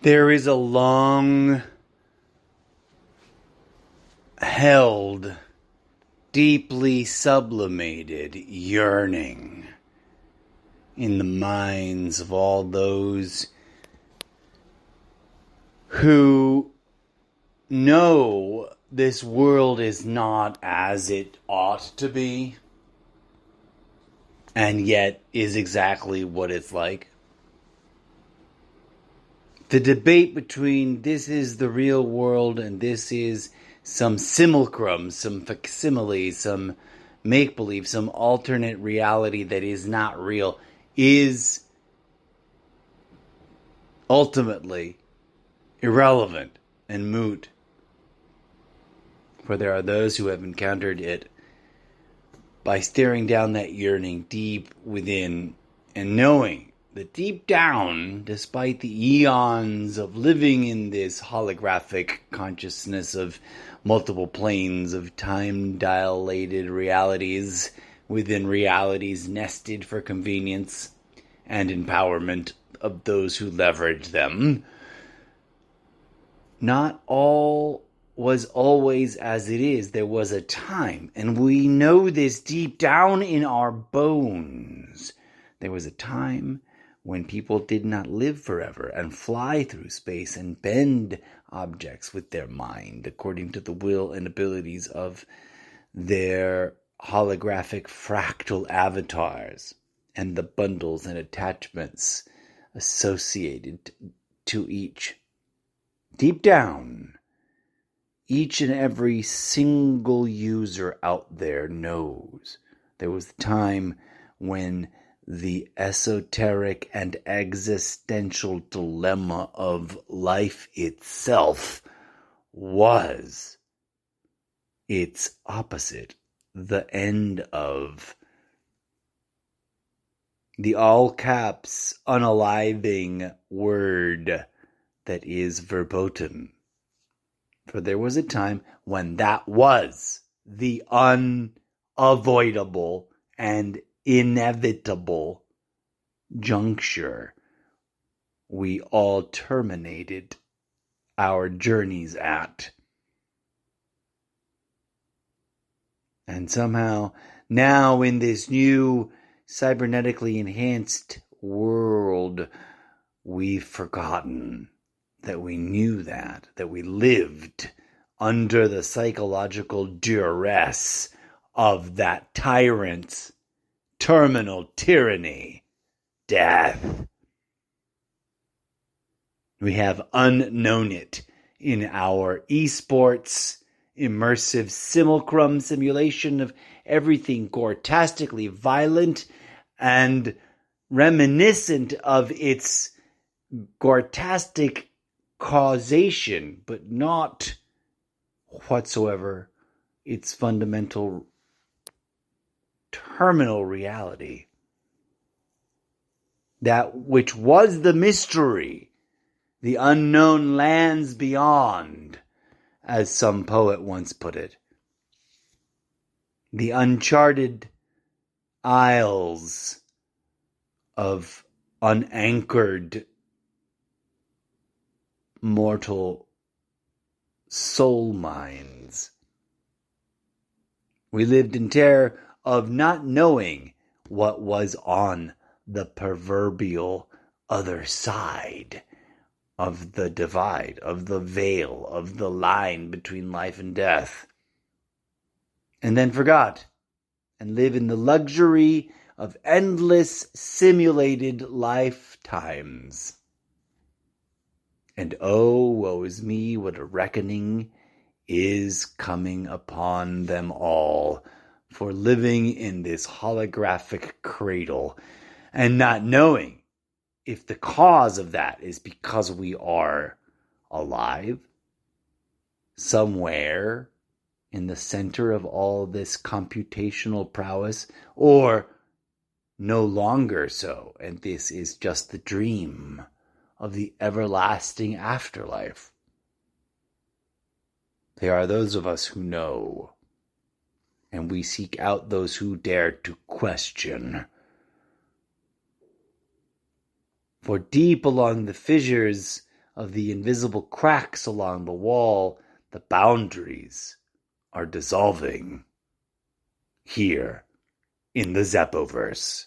There is a long held, deeply sublimated yearning in the minds of all those who know this world is not as it ought to be, and yet is exactly what it's like. The debate between this is the real world and this is some simulacrum, some facsimile, some make-believe, some alternate reality that is not real is ultimately irrelevant and moot. For there are those who have encountered it by staring down that yearning deep within and knowing that deep down, despite the eons of living in this holographic consciousness of multiple planes of time-dilated realities within realities nested for convenience and empowerment of those who leverage them, not all was always as it is. There was a time, and we know this deep down in our bones. There was a time when people did not live forever and fly through space and bend objects with their mind according to the will and abilities of their holographic fractal avatars and the bundles and attachments associated to each. Deep down, each and every single user out there knows there was a time when the esoteric and existential dilemma of life itself was its opposite, the end of the all caps unaliving word that is verboten. For there was a time when that was the unavoidable and inevitable juncture we all terminated our journeys at. And somehow, now in this new cybernetically enhanced world, we've forgotten that we knew that we lived under the psychological duress of that tyrant's terminal tyranny, death. We have unknown it in our esports immersive simulacrum simulation of everything gortastically violent and reminiscent of its gortastic causation, but not whatsoever its fundamental terminal reality. That which was the mystery, the unknown lands beyond, as some poet once put it. The uncharted isles of unanchored mortal soul minds. We lived in terror of not knowing what was on the proverbial other side of the divide, of the veil, of the line between life and death. And then forgot and live in the luxury of endless simulated lifetimes. And oh, woe is me, what a reckoning is coming upon them all for living in this holographic cradle and not knowing if the cause of that is because we are alive somewhere in the center of all this computational prowess, or no longer so, and this is just the dream of the everlasting afterlife. There are those of us who know, and we seek out those who dare to question. For deep along the fissures of the invisible cracks along the wall, the boundaries are dissolving here in the Zeppoverse.